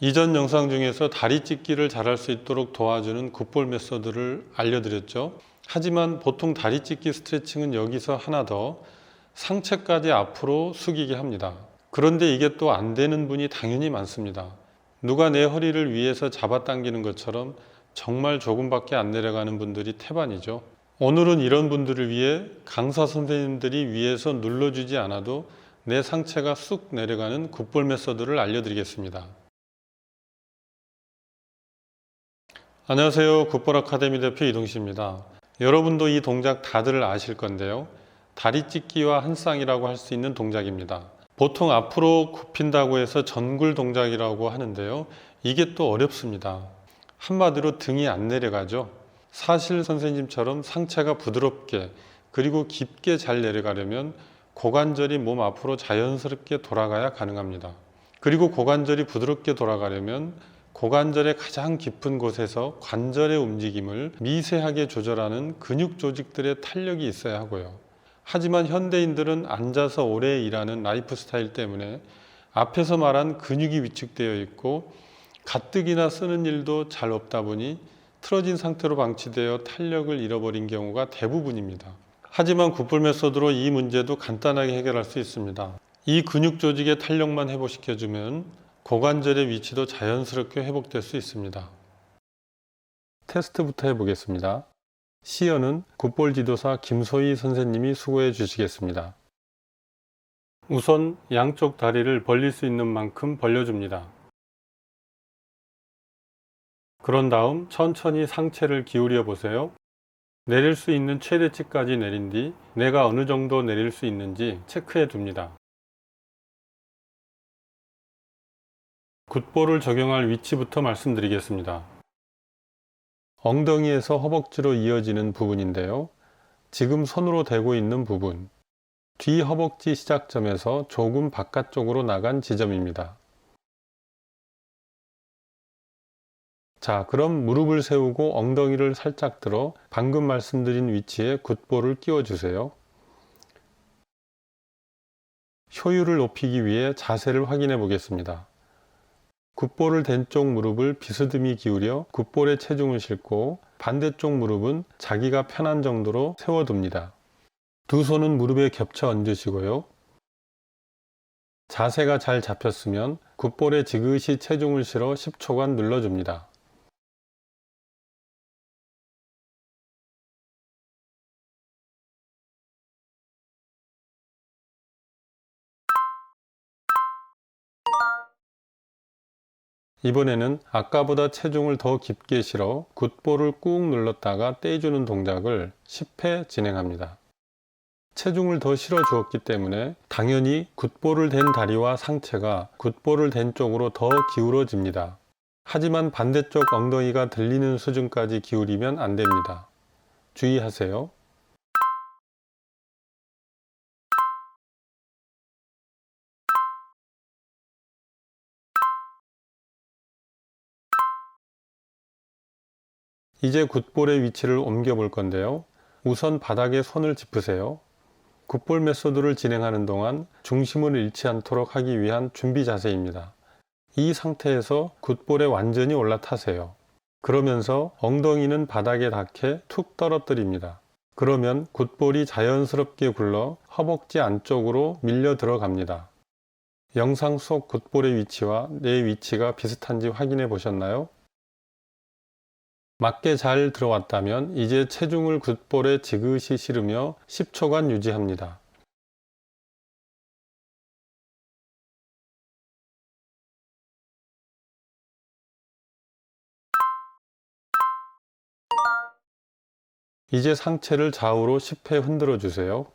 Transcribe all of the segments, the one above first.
이전 영상 중에서 다리 찢기를 잘할 수 있도록 도와주는 굿볼 메소드를 알려드렸죠. 하지만 보통 다리 찢기 스트레칭은 여기서 하나 더 상체까지 앞으로 숙이게 합니다. 그런데 이게 또 안 되는 분이 당연히 많습니다. 누가 내 허리를 위에서 잡아당기는 것처럼 정말 조금밖에 안 내려가는 분들이 태반이죠. 오늘은 이런 분들을 위해 강사 선생님들이 위에서 눌러주지 않아도 내 상체가 쑥 내려가는 굿볼 메소드를 알려드리겠습니다. 안녕하세요. 굿볼 아카데미 대표 이동식입니다. 여러분도 이 동작 다들 아실 건데요. 다리 찢기와 한쌍이라고 할 수 있는 동작입니다. 보통 앞으로 굽힌다고 해서 전굴 동작이라고 하는데요. 이게 또 어렵습니다. 한마디로 등이 안 내려가죠. 사실 선생님처럼 상체가 부드럽게 그리고 깊게 잘 내려가려면 고관절이 몸 앞으로 자연스럽게 돌아가야 가능합니다. 그리고 고관절이 부드럽게 돌아가려면 고관절의 가장 깊은 곳에서 관절의 움직임을 미세하게 조절하는 근육 조직들의 탄력이 있어야 하고요. 하지만 현대인들은 앉아서 오래 일하는 라이프 스타일 때문에 앞에서 말한 근육이 위축되어 있고 가뜩이나 쓰는 일도 잘 없다 보니 틀어진 상태로 방치되어 탄력을 잃어버린 경우가 대부분입니다. 하지만 굿볼 메소드로 이 문제도 간단하게 해결할 수 있습니다. 이 근육 조직의 탄력만 회복시켜주면 고관절의 위치도 자연스럽게 회복될 수 있습니다. 테스트부터 해보겠습니다. 시연은 굿볼 지도사 김소희 선생님이 수고해 주시겠습니다. 우선 양쪽 다리를 벌릴 수 있는 만큼 벌려줍니다. 그런 다음 천천히 상체를 기울여 보세요. 내릴 수 있는 최대치까지 내린 뒤 내가 어느 정도 내릴 수 있는지 체크해 둡니다. 굿볼을 적용할 위치부터 말씀드리겠습니다. 엉덩이에서 허벅지로 이어지는 부분인데요. 지금 손으로 대고 있는 부분, 뒤 허벅지 시작점에서 조금 바깥쪽으로 나간 지점입니다. 자, 그럼 무릎을 세우고 엉덩이를 살짝 들어 방금 말씀드린 위치에 굿볼을 끼워주세요. 효율을 높이기 위해 자세를 확인해 보겠습니다. 굿볼을 댄 쪽 무릎을 비스듬히 기울여 굿볼에 체중을 싣고 반대쪽 무릎은 자기가 편한 정도로 세워둡니다. 두 손은 무릎에 겹쳐 얹으시고요. 자세가 잘 잡혔으면 굿볼에 지그시 체중을 실어 10초간 눌러줍니다. 이번에는 아까보다 체중을 더 깊게 실어 굿볼을 꾹 눌렀다가 떼주는 동작을 10회 진행합니다. 체중을 더 실어 주었기 때문에 당연히 굿볼을 댄 다리와 상체가 굿볼을 댄 쪽으로 더 기울어집니다. 하지만 반대쪽 엉덩이가 들리는 수준까지 기울이면 안 됩니다. 주의하세요. 이제 굿볼의 위치를 옮겨 볼 건데요. 우선 바닥에 손을 짚으세요. 굿볼 메소드를 진행하는 동안 중심을 잃지 않도록 하기 위한 준비 자세입니다. 이 상태에서 굿볼에 완전히 올라타세요. 그러면서 엉덩이는 바닥에 닿게 툭 떨어뜨립니다. 그러면 굿볼이 자연스럽게 굴러 허벅지 안쪽으로 밀려 들어갑니다. 영상 속 굿볼의 위치와 내 위치가 비슷한지 확인해 보셨나요? 맞게 잘 들어왔다면 이제 체중을 굿볼에 지그시 실으며 10초간 유지합니다. 이제 상체를 좌우로 10회 흔들어 주세요.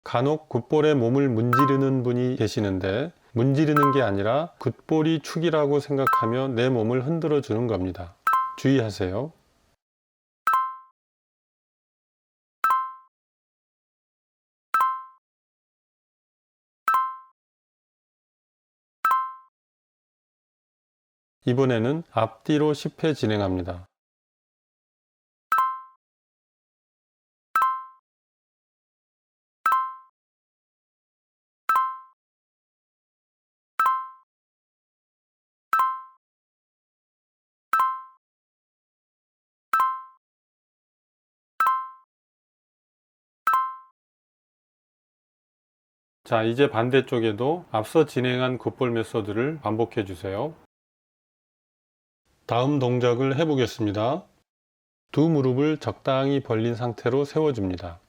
간혹 굿볼에 몸을 문지르는 분이 계시는데 문지르는 게 아니라 굿볼이 축이라고 생각하며 내 몸을 흔들어 주는 겁니다. 주의하세요. 이번에는 앞뒤로 10회 진행합니다. 자, 이제 반대쪽에도 앞서 진행한 굿볼 메소드를 반복해 주세요. 다음 동작을 해보겠습니다. 두 무릎을 적당히 벌린 상태로 세워줍니다.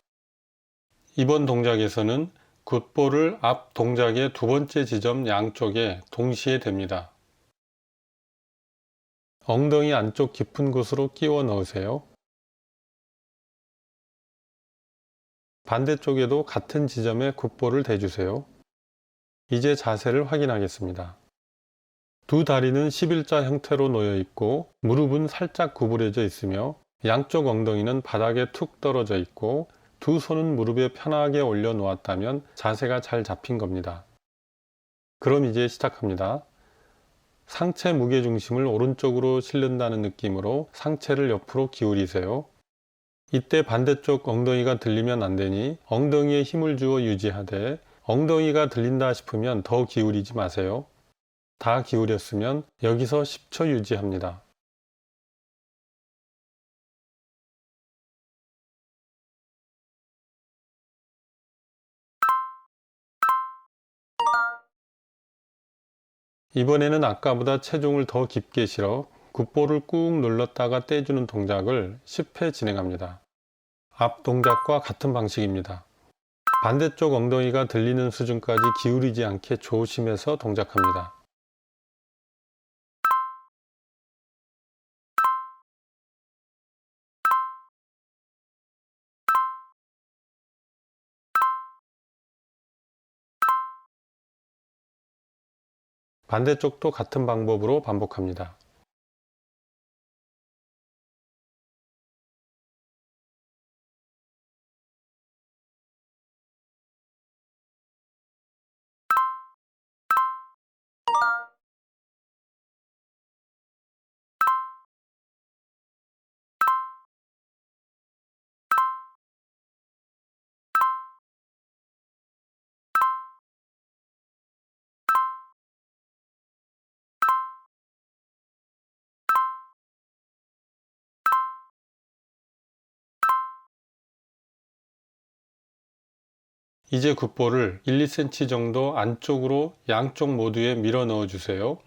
이번 동작에서는 굿볼을 앞 동작의 두 번째 지점 양쪽에 동시에 댑니다. 엉덩이 안쪽 깊은 곳으로 끼워 넣으세요. 반대쪽에도 같은 지점에 굿볼을 대주세요. 이제 자세를 확인하겠습니다. 두 다리는 11자 형태로 놓여 있고 무릎은 살짝 구부려져 있으며 양쪽 엉덩이는 바닥에 툭 떨어져 있고 두 손은 무릎에 편하게 올려 놓았다면 자세가 잘 잡힌 겁니다. 그럼 이제 시작합니다. 상체 무게중심을 오른쪽으로 실른다는 느낌으로 상체를 옆으로 기울이세요. 이때 반대쪽 엉덩이가 들리면 안 되니 엉덩이에 힘을 주어 유지하되 엉덩이가 들린다 싶으면 더 기울이지 마세요. 다 기울였으면 여기서 10초 유지합니다. 이번에는 아까보다 체중을 더 깊게 실어 굿볼을 꾹 눌렀다가 떼주는 동작을 10회 진행합니다. 앞 동작과 같은 방식입니다. 반대쪽 엉덩이가 들리는 수준까지 기울이지 않게 조심해서 동작합니다. 반대쪽도 같은 방법으로 반복합니다. 이제 굿볼을 1, 2cm 정도 안쪽으로 양쪽 모두에 밀어 넣어 주세요.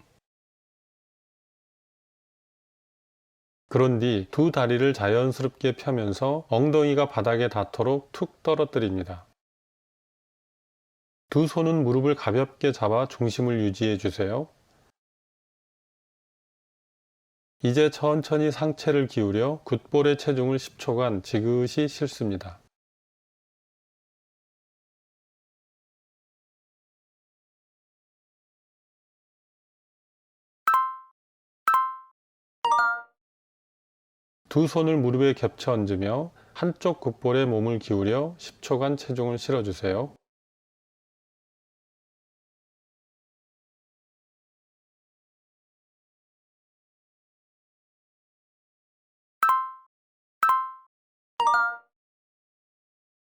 그런 뒤 두 다리를 자연스럽게 펴면서 엉덩이가 바닥에 닿도록 툭 떨어뜨립니다. 두 손은 무릎을 가볍게 잡아 중심을 유지해 주세요. 이제 천천히 상체를 기울여 굿볼의 체중을 10초간 지그시 실습니다. 두 손을 무릎에 겹쳐 얹으며 한쪽 굿볼에 몸을 기울여 10초간 체중을 실어주세요.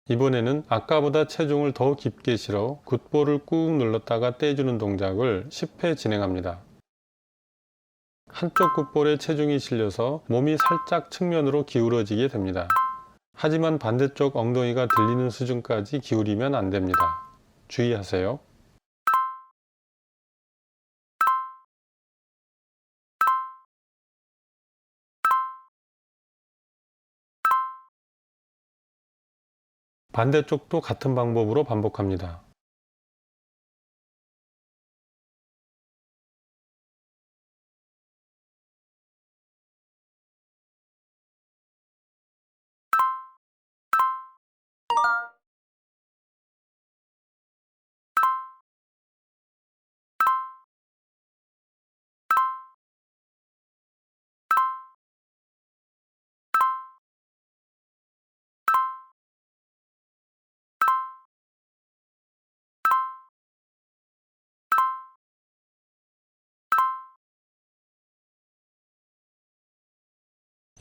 이번에는 아까보다 체중을 더 깊게 실어 굿볼을 꾹 눌렀다가 떼주는 동작을 10회 진행합니다. 한쪽 굿볼에 체중이 실려서 몸이 살짝 측면으로 기울어지게 됩니다. 하지만 반대쪽 엉덩이가 들리는 수준까지 기울이면 안 됩니다. 주의하세요. 반대쪽도 같은 방법으로 반복합니다.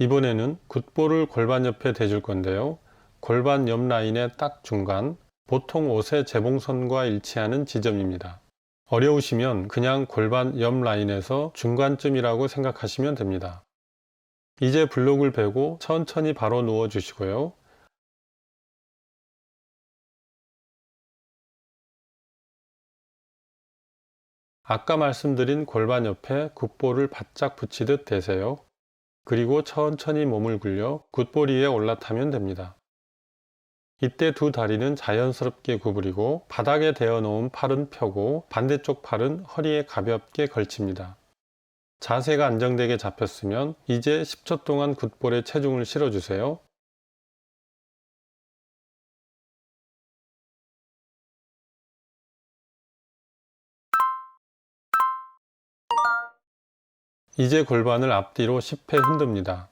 이번에는 굿볼을 골반 옆에 대줄 건데요. 골반 옆 라인의 딱 중간, 보통 옷의 재봉선과 일치하는 지점입니다. 어려우시면 그냥 골반 옆 라인에서 중간쯤이라고 생각하시면 됩니다. 이제 블록을 베고 천천히 바로 누워 주시고요. 아까 말씀드린 골반 옆에 굿볼을 바짝 붙이듯 대세요. 그리고 천천히 몸을 굴려 굿볼 위에 올라타면 됩니다. 이때 두 다리는 자연스럽게 구부리고 바닥에 대어 놓은 팔은 펴고 반대쪽 팔은 허리에 가볍게 걸칩니다. 자세가 안정되게 잡혔으면 이제 10초 동안 굿볼에 체중을 실어주세요. 이제 골반을 앞뒤로 10회 흔듭니다.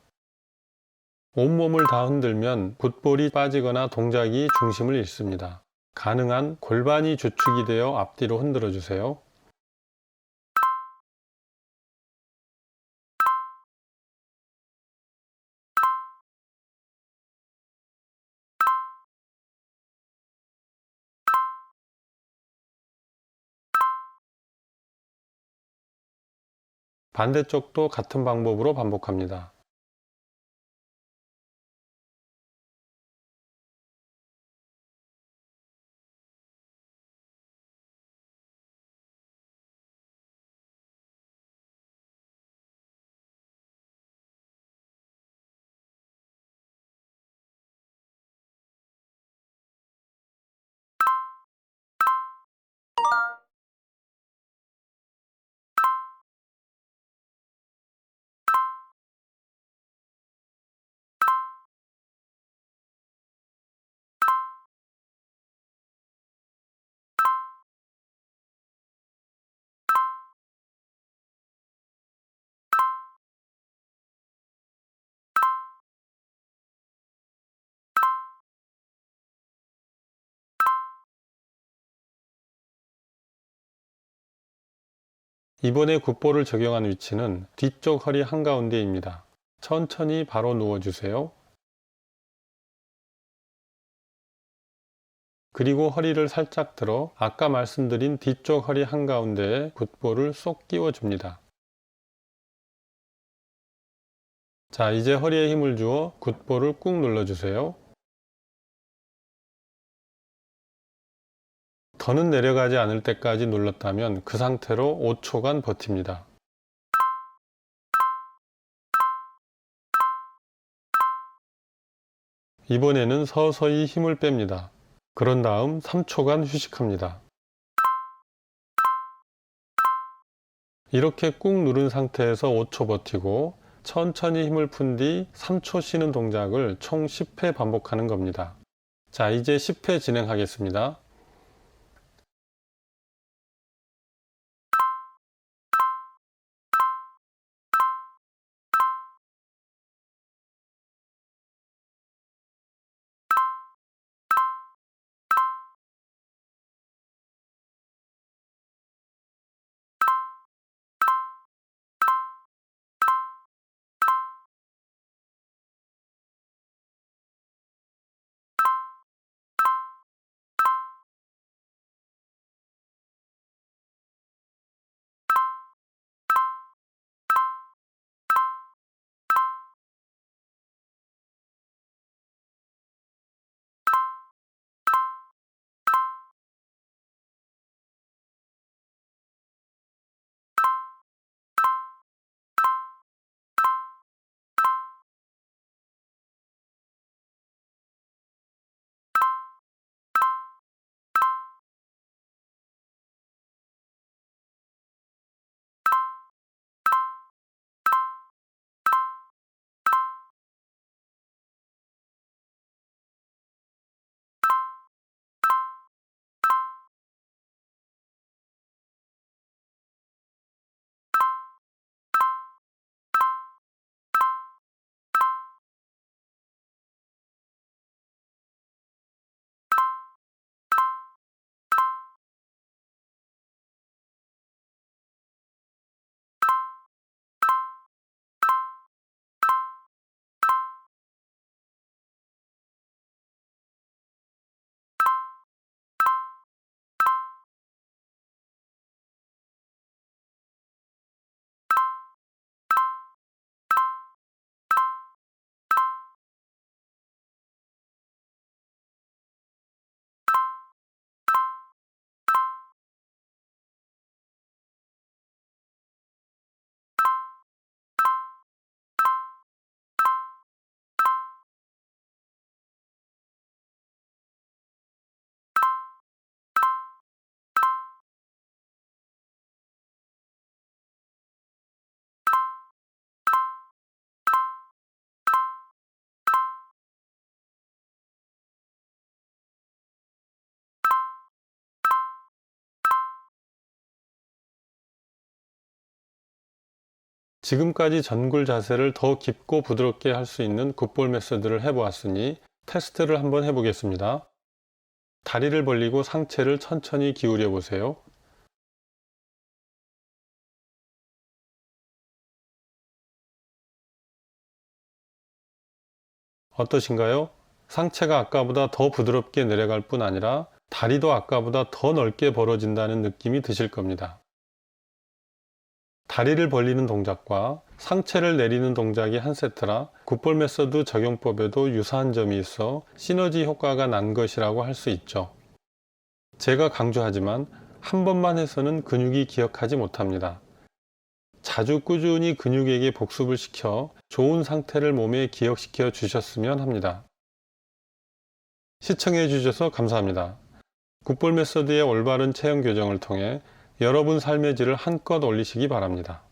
온몸을 다 흔들면 굿볼이 빠지거나 동작이 중심을 잃습니다. 가능한 골반이 주축이 되어 앞뒤로 흔들어 주세요. 반대쪽도 같은 방법으로 반복합니다. 이번에 굿볼을 적용한 위치는 뒤쪽 허리 한가운데입니다. 천천히 바로 누워주세요. 그리고 허리를 살짝 들어 아까 말씀드린 뒤쪽 허리 한가운데에 굿볼을 쏙 끼워줍니다. 자, 이제 허리에 힘을 주어 굿볼을 꾹 눌러주세요. 더는 내려가지 않을 때까지 눌렀다면 그 상태로 5초간 버팁니다. 이번에는 서서히 힘을 뺍니다. 그런 다음 3초간 휴식합니다. 이렇게 꾹 누른 상태에서 5초 버티고 천천히 힘을 푼 뒤 3초 쉬는 동작을 총 10회 반복하는 겁니다. 자, 이제 10회 진행하겠습니다. 지금까지 전굴 자세를 더 깊고 부드럽게 할 수 있는 굿볼 메서드를 해보았으니 테스트를 한번 해보겠습니다. 다리를 벌리고 상체를 천천히 기울여 보세요. 어떠신가요? 상체가 아까보다 더 부드럽게 내려갈 뿐 아니라 다리도 아까보다 더 넓게 벌어진다는 느낌이 드실 겁니다. 다리를 벌리는 동작과 상체를 내리는 동작이 한 세트라 굿볼 메서드 적용법에도 유사한 점이 있어 시너지 효과가 난 것이라고 할 수 있죠. 제가 강조하지만 한 번만 해서는 근육이 기억하지 못합니다. 자주 꾸준히 근육에게 복습을 시켜 좋은 상태를 몸에 기억시켜 주셨으면 합니다. 시청해 주셔서 감사합니다. 굿볼 메서드의 올바른 체형 교정을 통해 여러분 삶의 질을 한껏 올리시기 바랍니다.